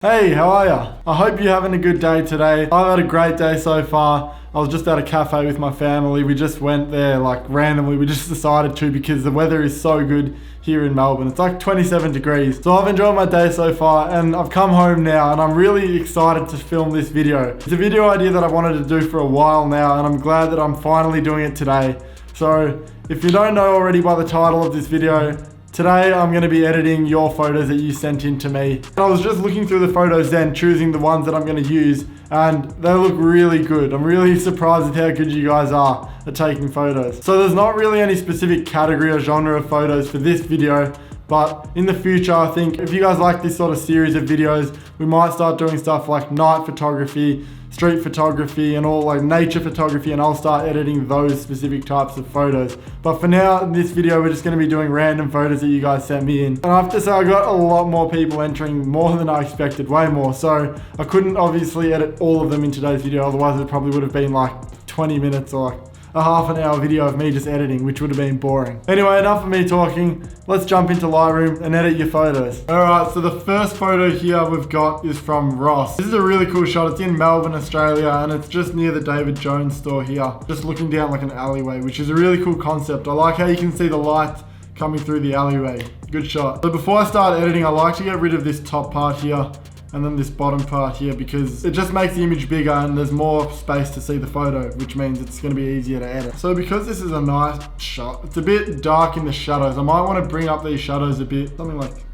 Hey, how are ya? I hope you're having a good day today. I've had a great day so far. I was just at a cafe with my family. We just went there like randomly. We just decided to because the weather is so good here in Melbourne. It's like 27 degrees. So I've enjoyed my day so far and I've come home now and I'm really excited to film this video. It's a video idea that I wanted to do for a while now and I'm glad that I'm finally doing it today. So if you don't know already by the title of this video, today I'm going to be editing your photos that you sent in to me. And I was just looking through the photos then, choosing the ones that I'm going to use, and they look really good. I'm really surprised at how good you guys are at taking photos. So there's not really any specific category or genre of photos for this video, but in the future I think if you guys like this sort of series of videos, we might start doing stuff like night photography, street photography and all like nature photography, and I'll start editing those specific types of photos. But for now, in this video, we're just going to be doing random photos that you guys sent me in. And I have to say, I got a lot more people entering, more than I expected, way more. So I couldn't obviously edit all of them in today's video, otherwise it probably would have been like 20 minutes or like a half an hour video of me just editing, which would have been boring. Anyway, enough of me talking. Let's jump into Lightroom and edit your photos. Alright, so the first photo here we've got is from Ross. This is a really cool shot. It's in Melbourne, Australia, and it's just near the David Jones store here. Just looking down like an alleyway, which is a really cool concept. I like how you can see the light coming through the alleyway. Good shot. So before I start editing, I like to get rid of this top part here and then this bottom part here because it just makes the image bigger and there's more space to see the photo, which means it's going to be easier to edit. So because this is a nice shot, it's a bit dark in the shadows. I might want to bring up these shadows a bit, something like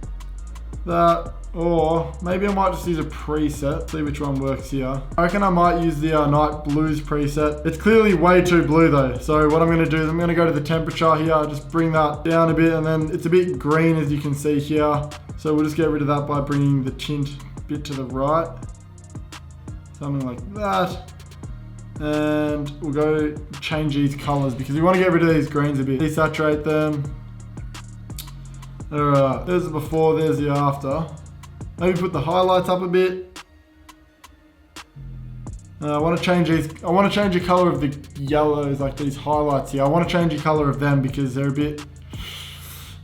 that, or maybe I might just use a preset, see which one works here. I reckon I might use the Night Blues preset. It's clearly way too blue though, so what I'm going to do is I'm going to go to the temperature here, just bring that down a bit, and then it's a bit green as you can see here, so we'll just get rid of that by bringing the tint bit to the right, something like that, and we'll go change these colors because we want to get rid of these greens a bit, desaturate them. Alright, there's the before, there's the after. Maybe put the highlights up a bit. I want to change these. I want to change the color of the yellows, like these highlights here. I want to change the color of them because they're a bit,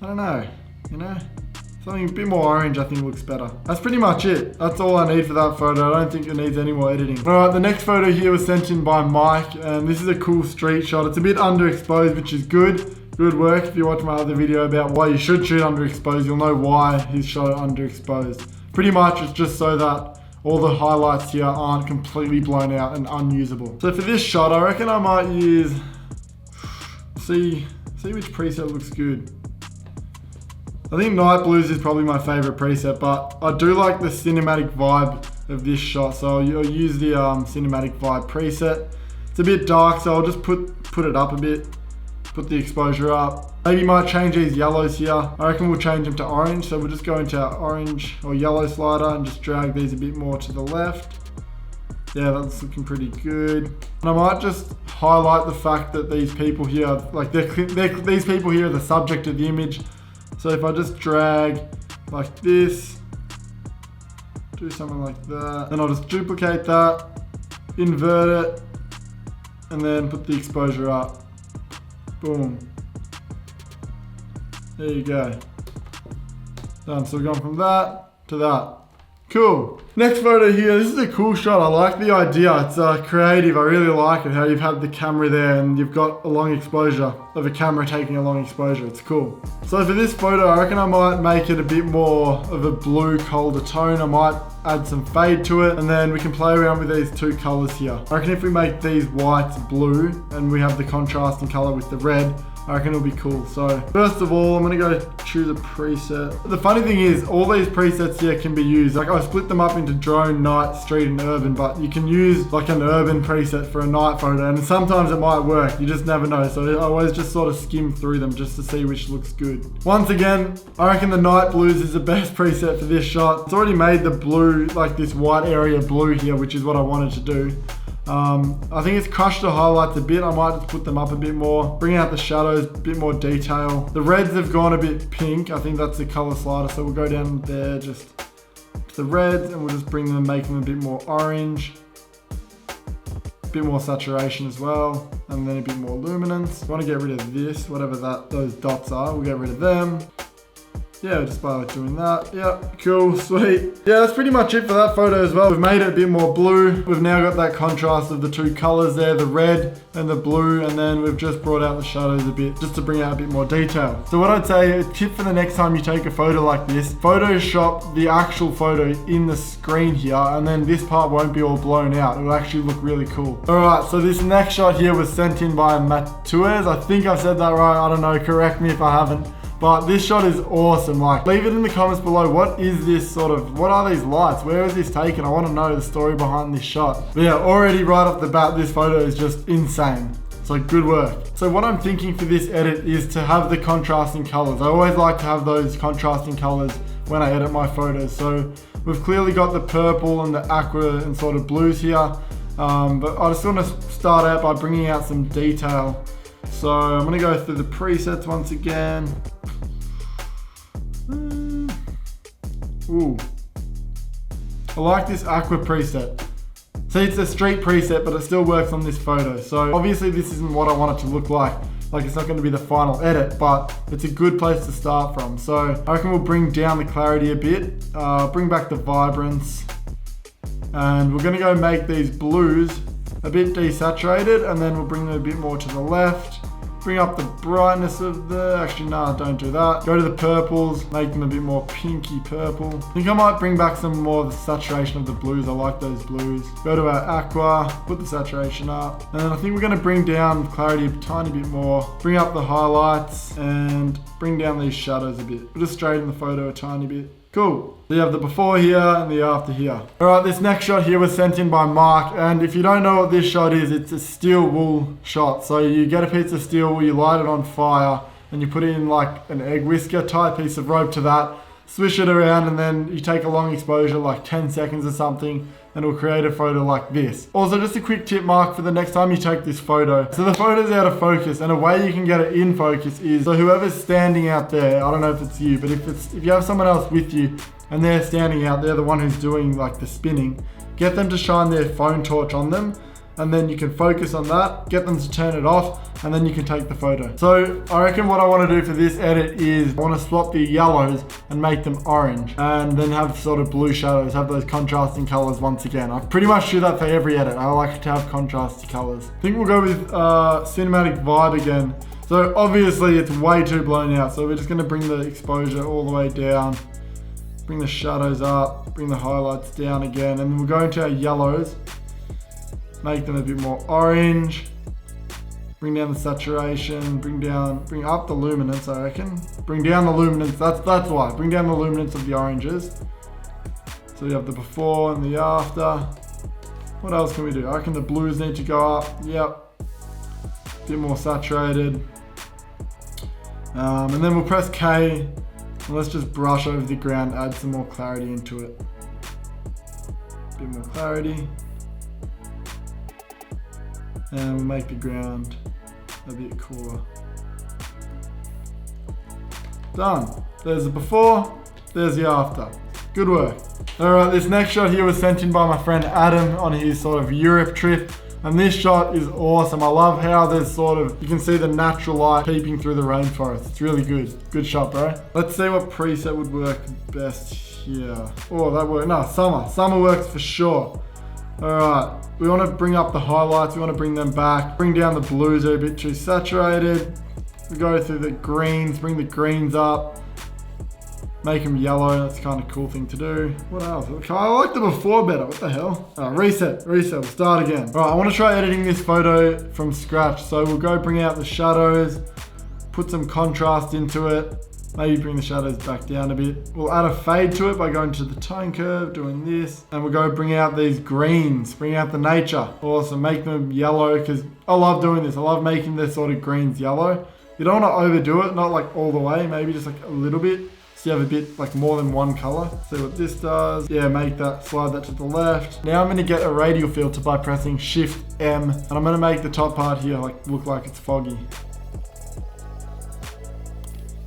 I don't know, you know, something a bit more orange I think looks better. That's pretty much it. That's all I need for that photo. I don't think it needs any more editing. Alright, the next photo here was sent in by Mike, and this is a cool street shot. It's a bit underexposed, which is good. Good work. If you watch my other video about why you should shoot underexposed, you'll know why he's shot it underexposed. Pretty much it's just so that all the highlights here aren't completely blown out and unusable. So for this shot, I reckon I might use, see which preset looks good. I think Night Blues is probably my favorite preset, but I do like the cinematic vibe of this shot, so I'll use the cinematic vibe preset. It's a bit dark, so I'll just put it up a bit, put the exposure up. Maybe might change these yellows here. I reckon we'll change them to orange, so we'll just go into our orange or yellow slider and just drag these a bit more to the left. Yeah, that's looking pretty good. And I might just highlight the fact that these people here, like these people here are the subject of the image. So if I just drag like this, do something like that, then I'll just duplicate that, invert it, and then put the exposure up. Boom. There you go. Done. So we've gone from that to that. Cool. Next photo here. This is a cool shot. I like the idea. It's creative. I really like it. How you've had the camera there and you've got a long exposure of a camera taking a long exposure. It's cool. So for this photo, I reckon I might make it a bit more of a blue, colder tone. I might add some fade to it and then we can play around with these two colors here. I reckon if we make these whites blue and we have the contrasting color with the red, I reckon it'll be cool. So first of all, I'm gonna go choose a preset. The funny thing is all these presets here can be used. Like I split them up into drone, night, street and urban, but you can use like an urban preset for a night photo and sometimes it might work. You just never know. So I always just sort of skim through them just to see which looks good. Once again, I reckon the Night Blues is the best preset for this shot. It's already made the blue, like this white area blue here, which is what I wanted to do. I think it's crushed the highlights a bit. I might just put them up a bit more, bring out the shadows, a bit more detail. The reds have gone a bit pink. I think that's the color slider. So we'll go down there just to the reds and we'll just bring them, make them a bit more orange. A bit more saturation as well. And then a bit more luminance. I want to get rid of this, whatever those dots are. We'll get rid of them. Yeah, just by like doing that. Yep, cool, sweet. Yeah, that's pretty much it for that photo as well. We've made it a bit more blue. We've now got that contrast of the two colors there, the red and the blue, and then we've just brought out the shadows a bit just to bring out a bit more detail. So what I'd say, a tip for the next time you take a photo like this, Photoshop the actual photo in the screen here, and then this part won't be all blown out. It'll actually look really cool. All right, so this next shot here was sent in by Matuez. I think I've said that right. I don't know, correct me if I haven't. But this shot is awesome. Like, leave it in the comments below. What is this sort of, what are these lights? Where is this taken? I want to know the story behind this shot. But yeah, already right off the bat, this photo is just insane. So good work. So what I'm thinking for this edit is to have the contrasting colors. I always like to have those contrasting colors when I edit my photos. So we've clearly got the purple and the aqua and sort of blues here. But I just want to start out by bringing out some detail. So I'm going to go through the presets once again. Ooh, I like this aqua preset. See, it's a street preset, but it still works on this photo. So obviously this isn't what I want it to look like. Like, it's not going to be the final edit, but it's a good place to start from. So I reckon we'll bring down the clarity a bit, bring back the vibrance, and we're going to go make these blues a bit desaturated, and then we'll bring them a bit more to the left. Bring up the brightness of the, actually no, don't do that. Go to the purples, make them a bit more pinky purple. I think I might bring back some more of the saturation of the blues. I like those blues. Go to our aqua, put the saturation up. And then I think we're gonna bring down clarity a tiny bit more. Bring up the highlights and bring down these shadows a bit. We'll just straighten the photo a tiny bit. Cool. So you have the before here and the after here. All right, this next shot here was sent in by Mark. And if you don't know what this shot is, it's a steel wool shot. So you get a piece of steel wool, you light it on fire, and you put in like an egg whisker, tie a piece of rope to that, swish it around, and then you take a long exposure, like 10 seconds or something, and it'll create a photo like this. Also, just a quick tip, Mark, for the next time you take this photo. So the photo's out of focus, and a way you can get it in focus is, so whoever's standing out there, I don't know if it's you, but if you have someone else with you, and they're standing out, they're the one who's doing like the spinning, get them to shine their phone torch on them, and then you can focus on that, get them to turn it off, and then you can take the photo. So I reckon what I want to do for this edit is I want to swap the yellows and make them orange, and then have sort of blue shadows, have those contrasting colors once again. I pretty much do that for every edit. I like to have contrasty colors. I think we'll go with cinematic vibe again. So obviously it's way too blown out, so we're just going to bring the exposure all the way down, bring the shadows up, bring the highlights down again, and then we'll go into our yellows. Make them a bit more orange. Bring down the saturation. Bring up the luminance, I reckon. Bring down the luminance. That's why. Bring down the luminance of the oranges. So we have the before and the after. What else can we do? I reckon the blues need to go up. Yep. A bit more saturated. And then we'll press K. And let's just brush over the ground, add some more clarity into it. A bit more clarity. And we'll make the ground a bit cooler. Done. There's the before, there's the after. Good work. Alright, this next shot here was sent in by my friend Adam on his sort of Europe trip. And this shot is awesome. I love how there's sort of, you can see the natural light peeping through the rainforest. It's really good. Good shot, bro. Let's see what preset would work best here. Oh, that worked. No, summer. Summer works for sure. Alright, we want to bring up the highlights, we want to bring them back, bring down the blues, they're a bit too saturated. We go through the greens, bring the greens up, make them yellow, that's kind of a cool thing to do. What else? I like the before better, what the hell? Reset, we'll start again. Alright, I want to try editing this photo from scratch, so we'll go bring out the shadows, put some contrast into it. Maybe bring the shadows back down a bit. We'll add a fade to it by going to the tone curve, doing this. And we'll go bring out these greens, bring out the nature. Awesome, make them yellow, because I love doing this. I love making the sort of greens yellow. You don't want to overdo it, not like all the way, maybe just like a little bit. So you have a bit like more than one color. See what this does. Yeah, make that, slide that to the left. Now I'm gonna get a radial filter by pressing Shift M. And I'm gonna make the top part here like look like it's foggy.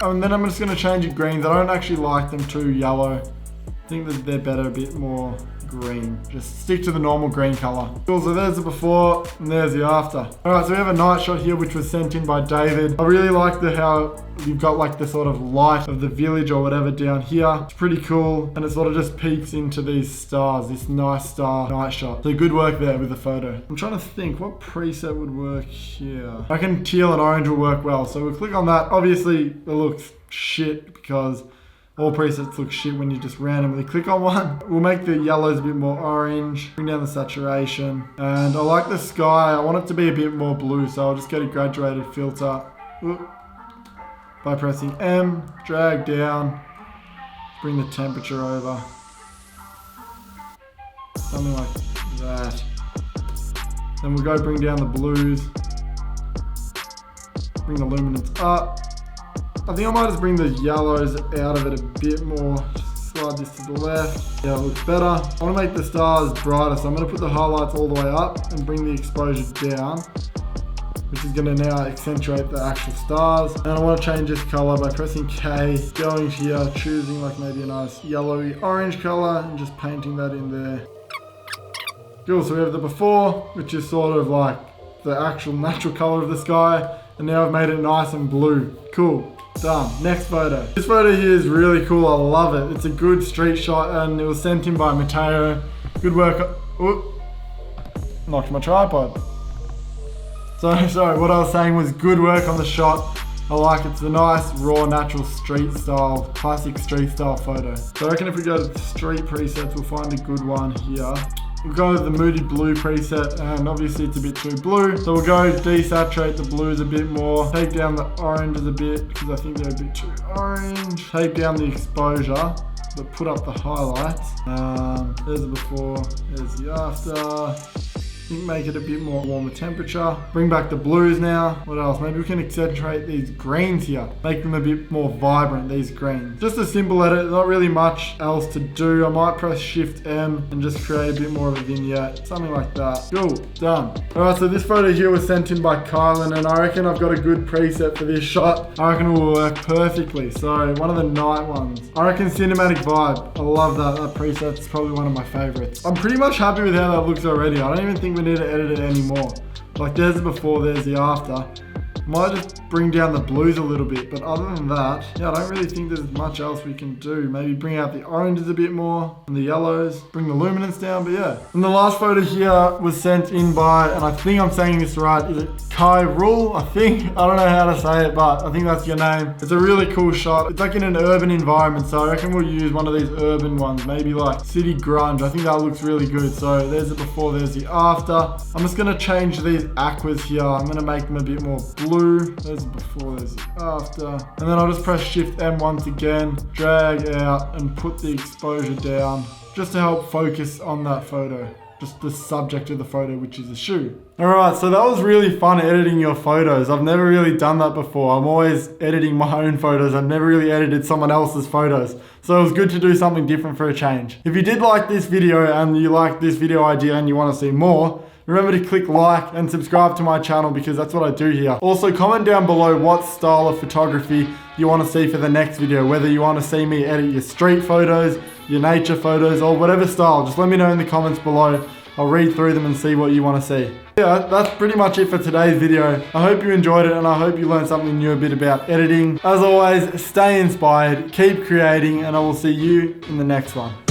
And then I'm just going to change the greens. I don't actually like them too yellow. I think that they're better a bit more green. Just stick to the normal green color. Cool, so there's the before and there's the after. All right, so we have a night shot here, which was sent in by David. I really like how you've got like the sort of light of the village or whatever down here. It's pretty cool. And it sort of just peeks into these stars, this nice star night shot. So good work there with the photo. I'm trying to think what preset would work here. I reckon teal and orange will work well. So we'll click on that. Obviously it looks shit because all presets look shit when you just randomly click on one. We'll make the yellows a bit more orange, bring down the saturation. And I like the sky. I want it to be a bit more blue, so I'll just get a graduated filter. Oop. By pressing M, drag down, bring the temperature over. Something like that. Then we'll go bring down the blues. Bring the luminance up. I think I might just bring the yellows out of it a bit more. Just slide this to the left. Yeah, it looks better. I want to make the stars brighter, so I'm going to put the highlights all the way up and bring the exposure down, which is going to now accentuate the actual stars. And I want to change this color by pressing K, going here, choosing like maybe a nice yellowy orange color and just painting that in there. Cool, so we have the before, which is sort of like the actual natural color of the sky. And now I've made it nice and blue. Cool. Done. Next photo. This photo here is really cool. I love it. It's a good street shot and it was sent in by Mateo. Good work. Oop. Knocked my tripod. So sorry, what I was saying was good work on the shot. I like it. It's a nice, raw, natural street style, classic street style photo. So I reckon if we go to the street presets, we'll find a good one here. We'll go with the Moody Blue preset, and obviously it's a bit too blue. So we'll go desaturate the blues a bit more. Take down the oranges a bit, because I think they're a bit too orange. Take down the exposure, but put up the highlights. There's the before, there's the after. I think make it a bit more warmer temperature. Bring back the blues now. What else? Maybe we can accentuate these greens here. Make them a bit more vibrant, these greens. Just a simple edit, not really much else to do. I might press Shift M and just create a bit more of a vignette. Something like that. Cool, done. All right, so this photo here was sent in by Kylan and I reckon I've got a good preset for this shot. I reckon it will work perfectly. So one of the night ones. I reckon Cinematic Vibe. I love that. That preset's probably one of my favorites. I'm pretty much happy with how that looks already. I don't even think we need to edit it anymore. Like there's the before, there's the after. Might just bring down the blues a little bit, but other than that, yeah, I don't really think there's much else we can do. Maybe bring out the oranges a bit more and the yellows, bring the luminance down, but yeah. And the last photo here was sent in by, and I think I'm saying this right, is it Kai Rule? I think, I don't know how to say it, but I think that's your name. It's a really cool shot. It's like in an urban environment, so I reckon we'll use one of these urban ones, maybe like City Grunge. I think that looks really good. So there's the before, there's the after. I'm just gonna change these aquas here. I'm gonna make them a bit more blue. There's the before, there's the after. And then I'll just press Shift M once again, drag out and put the exposure down just to help focus on that photo. Just the subject of the photo, which is a shoe. All right, so that was really fun editing your photos. I've never really done that before. I'm always editing my own photos. I've never really edited someone else's photos. So it was good to do something different for a change. If you did like this video and you like this video idea and you want to see more, remember to click like and subscribe to my channel because that's what I do here. Also, comment down below what style of photography you want to see for the next video, whether you want to see me edit your street photos, your nature photos, or whatever style. Just let me know in the comments below. I'll read through them and see what you want to see. Yeah, that's pretty much it for today's video. I hope you enjoyed it and I hope you learned something new a bit about editing. As always, stay inspired, keep creating, and I will see you in the next one.